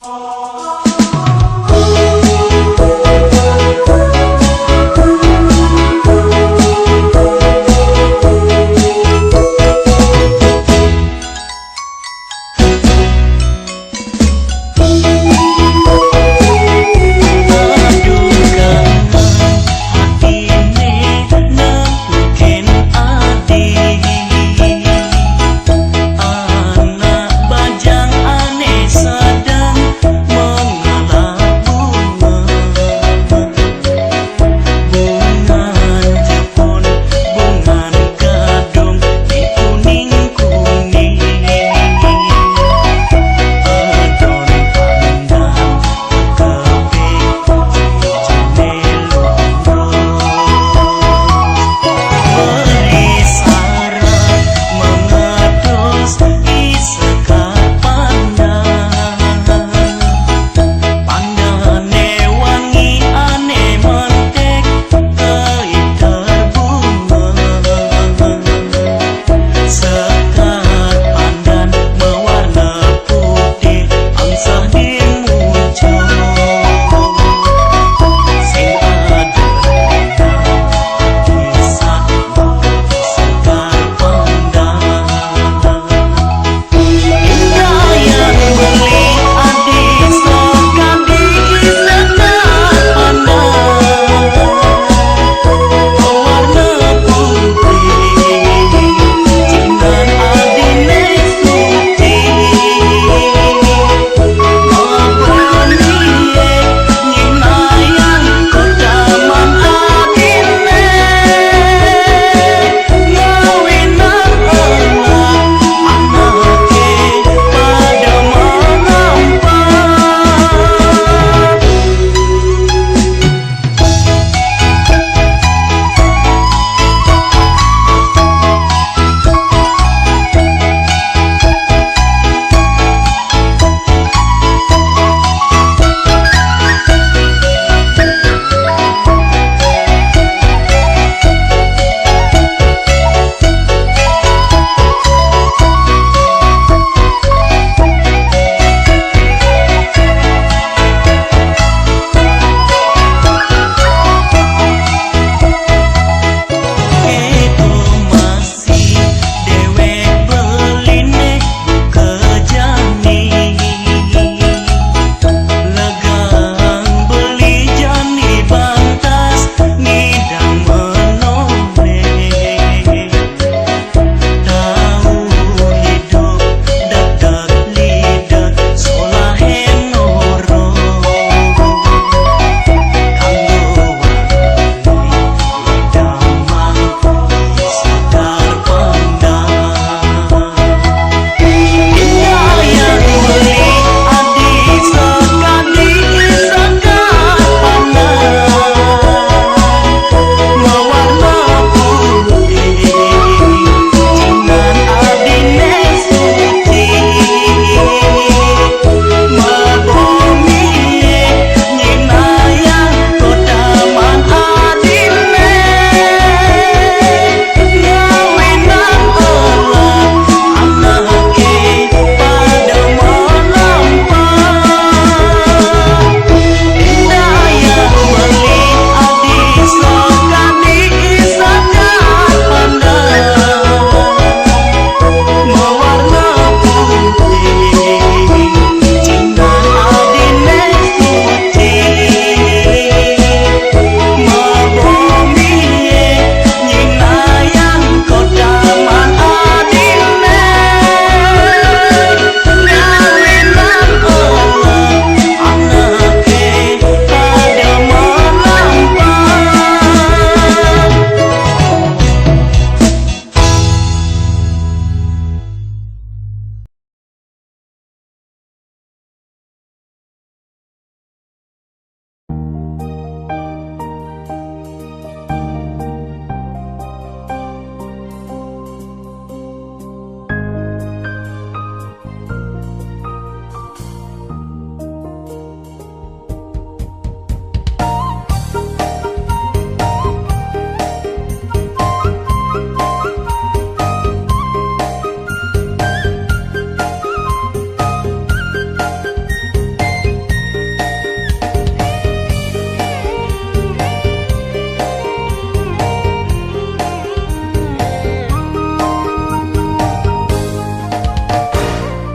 Anak bajang aneh sedang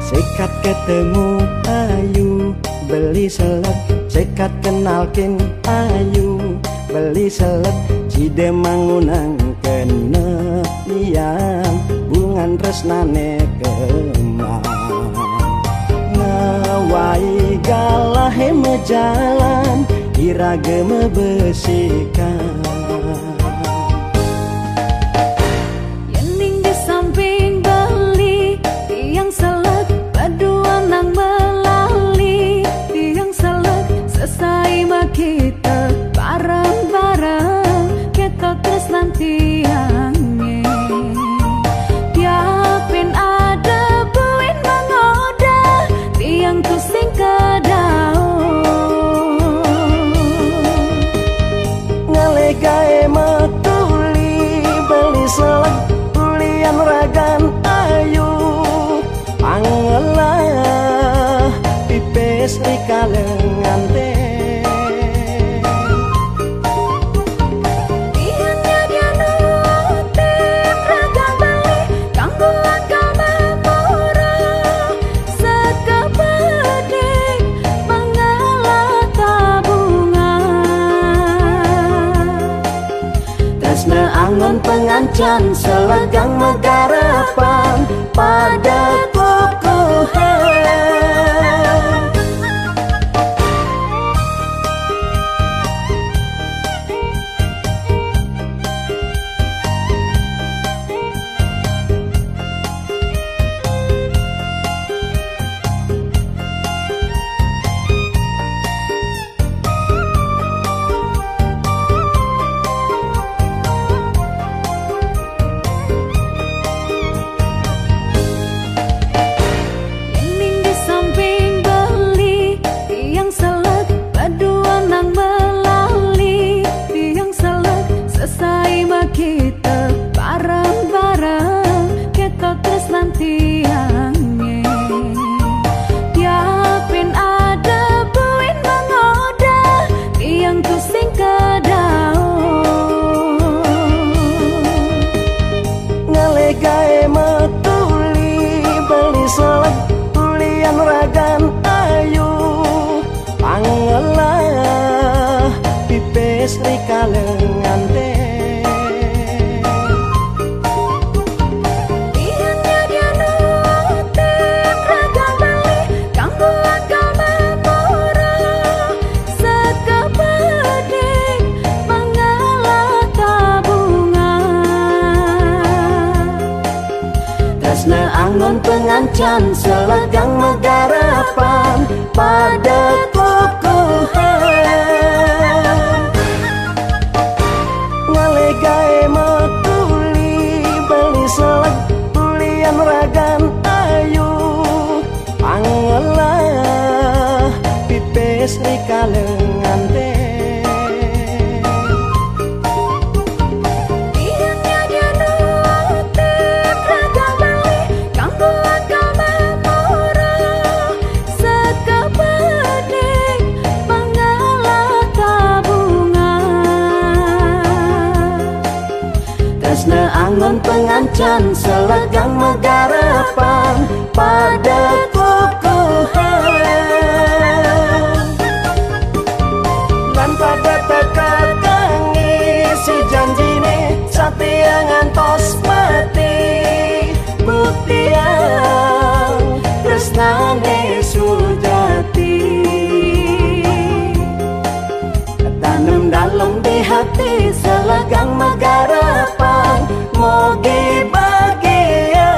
Sekat ketemu ayu beli selek, sekat kenalkin ayu beli selek. Cide mangunang kene liang bungan tresnane kemang. Ngawai galahe mejalan irage mebesikan. Yening di samping beli tiang selek, berdua nang melali tiang selek. Selesai kita bareng-bareng kita terus nanti angin. Tiapin ada buin mengoda tiang tu sing kedaun. Ngalegae metuli beli selek tulian ragan ayu. Pangelah pipes rikalengan teh. Angon pengancan selegang megarapan pada kokohan. Kita bareng-bareng kita terus nanti angin. Tiapin ada buin mengoda tiang tu sing kedaun. Ngalegae metuli beli selek tulian ragan ayu. Pangelah pipes rikalengan teh. Angon pengancan selegang megarapan pada kokohan. Ngalegae metuli beli selek tulian ragan ayu. Pangelah pipes rikalengan teh. Angon pengancan selegang megarapan pada kokohan. Lan pada teka-kangi si janjine satya ngantos mati. Buktian tresnane sujati tanam dalam di hati selegang megarapan. Mogi bahagia.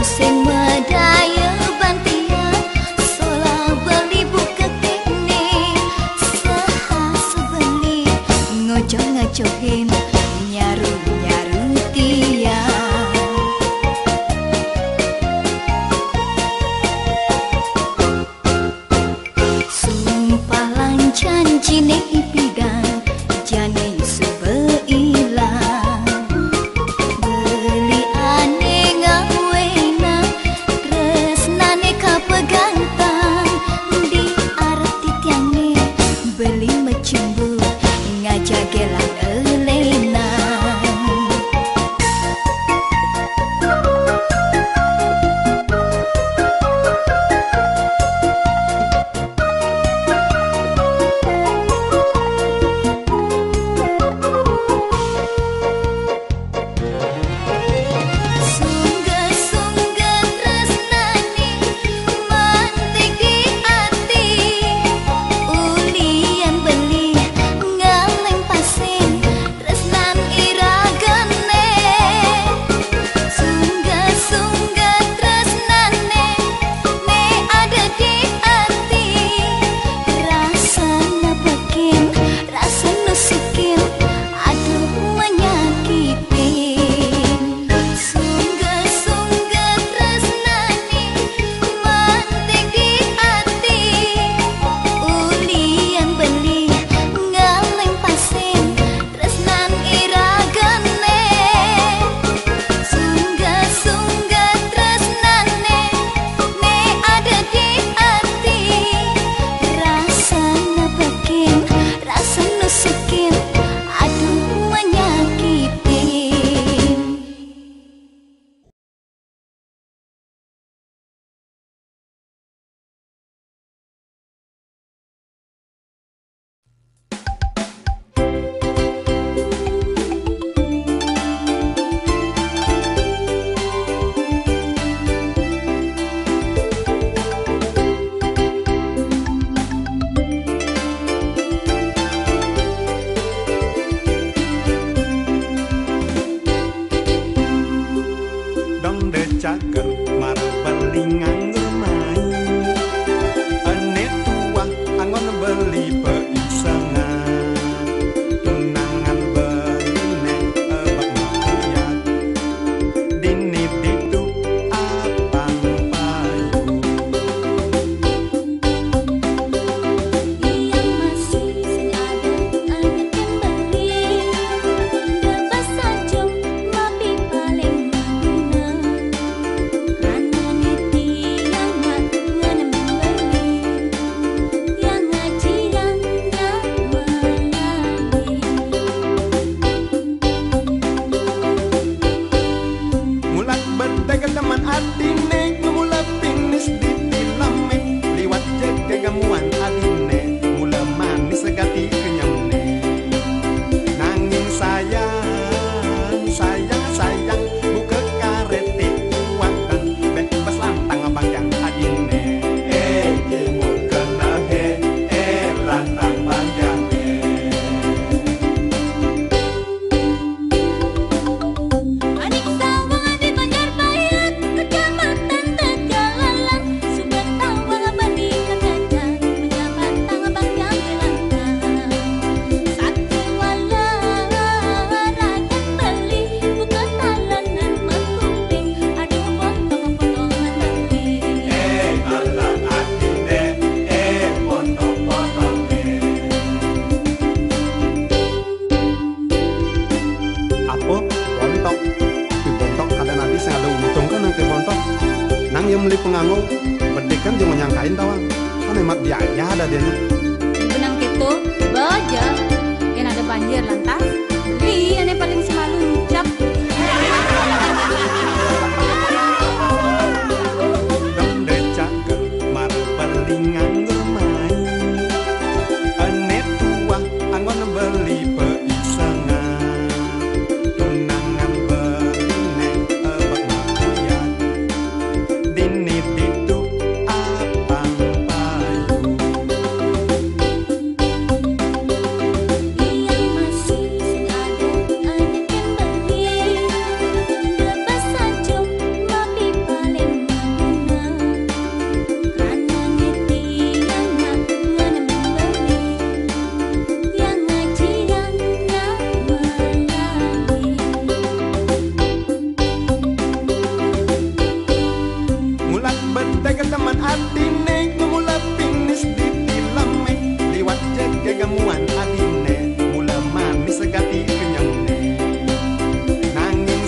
sing medaya bantia sola beli buka tekne sahas beli ngojo ngajohin nyaru tia sumpah lan janjine ipidang jane sebeilang beli ane ngawena tresnane kapegantang di arti tiane beli mecembu ngajak gelang elena cager mar beli nganggur main ane tua angon beli peisengan tunangan beli nek ebak makuyat dini ditu apang payu yang masih sing ada anak yang beli dapat saja mapi paling maguna karena niti yang ngan membeli yang ngajian mulat berdagang teman adine mula finish di tilame liwat jaga gamuan adine mula manis segati kenyamne nanging sayang buka karete kuatan bebas lantang abang yang adine jemur kena lantang panjang adik sawang di Banjar Bayat kecamatan Tegalalang sumber tawang bani kekajan menyapat tang abang yang gelantang satu wala rakyat beli buka talenan mengkuping aduh potong-potongan beli alang adine potong-potongnya apa bontok di bontok ada nanti saya ada untung kan nanti bontok nang yang beli penganggo berdekan cuma nyangkain tawang kan emak biaya ada dia benang gitu baja yang ada banjir lantas beli ane paling semalu ngucap dong cager mar beli nganggur main ane tua angon beli peisengan tunangan beli nek ebak makuyat dini ditu apang payu yang masih sing keteman atine mula pinis di filame liwat jaga gamuan adine mula manis segati kenyamne nanging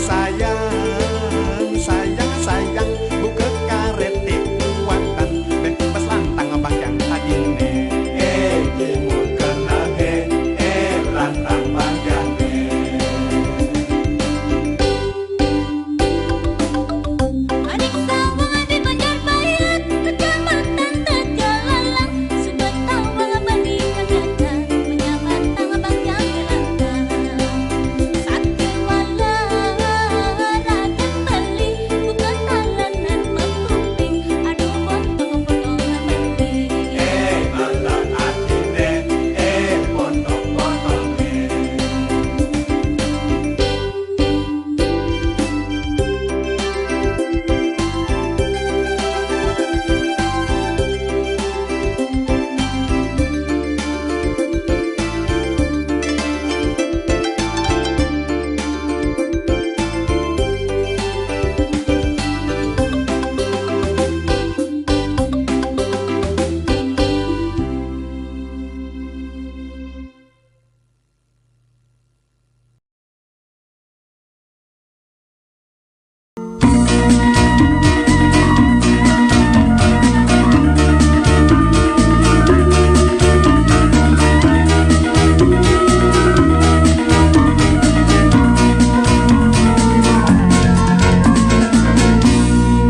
sayang buka karete kuatan ben pas lantang bakyang adine kimul kena lantang bakyang Adik sawang adik banjar bayat kecamatan Tegalalang sudah tawang bani kagada menyamar tang bakyang gelanda sakit wala rakyat beli bukan talanan mempuping aduh potong-potong beli malan atine potong-potong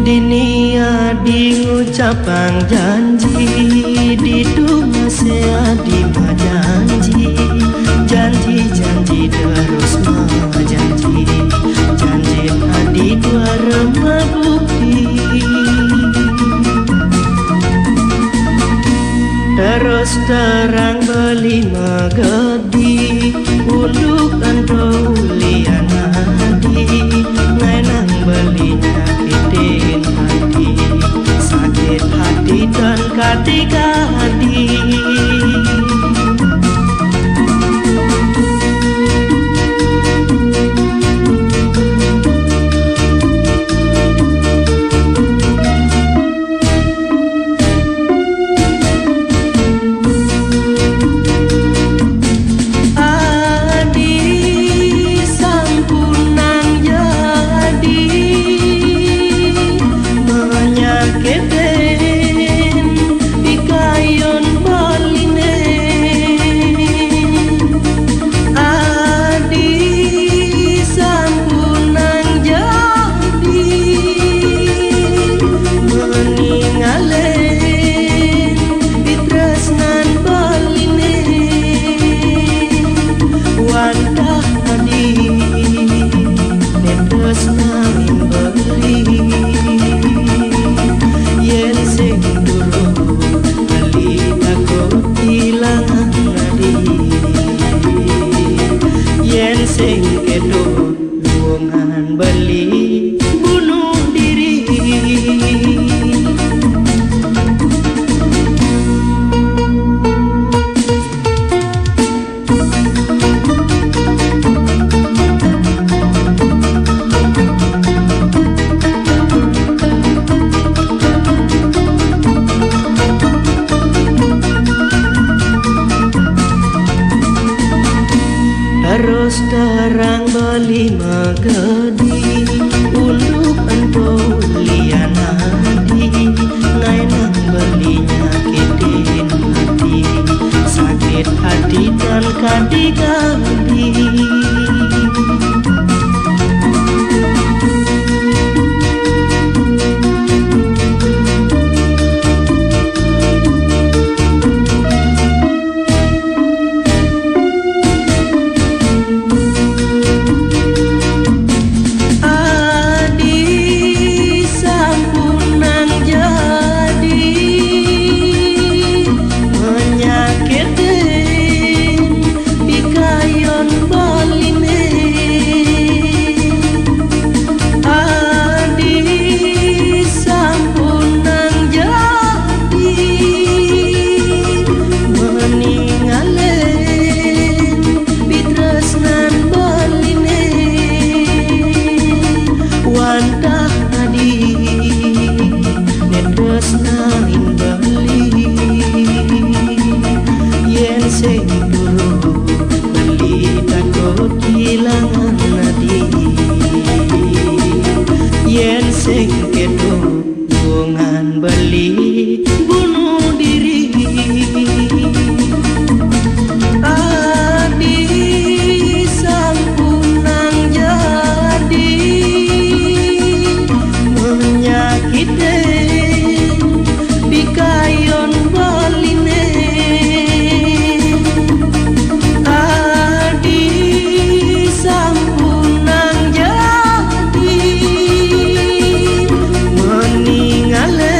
Dinia di ngucapang janji di dunia seadi janji janji terus mah janji adi dua remah bukti terus terang beli magadi unduk antau lian adi nang belinya kitin hati sakit hati dan ketika hati terus terang beli magadi unduk antau lian adi nang belinya kitin hati sakit hati dan kadi-kadi Menyakiti beli bunuh diri. Adi sampunang jadi menyakiti bikayon baline. Adi sampunang jadi meningale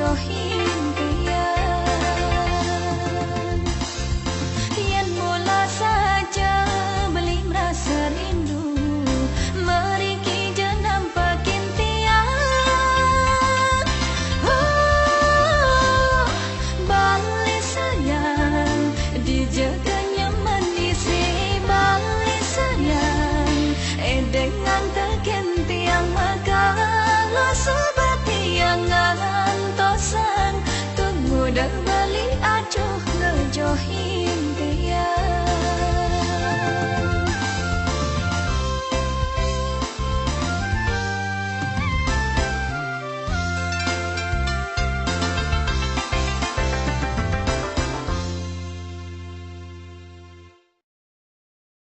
rohim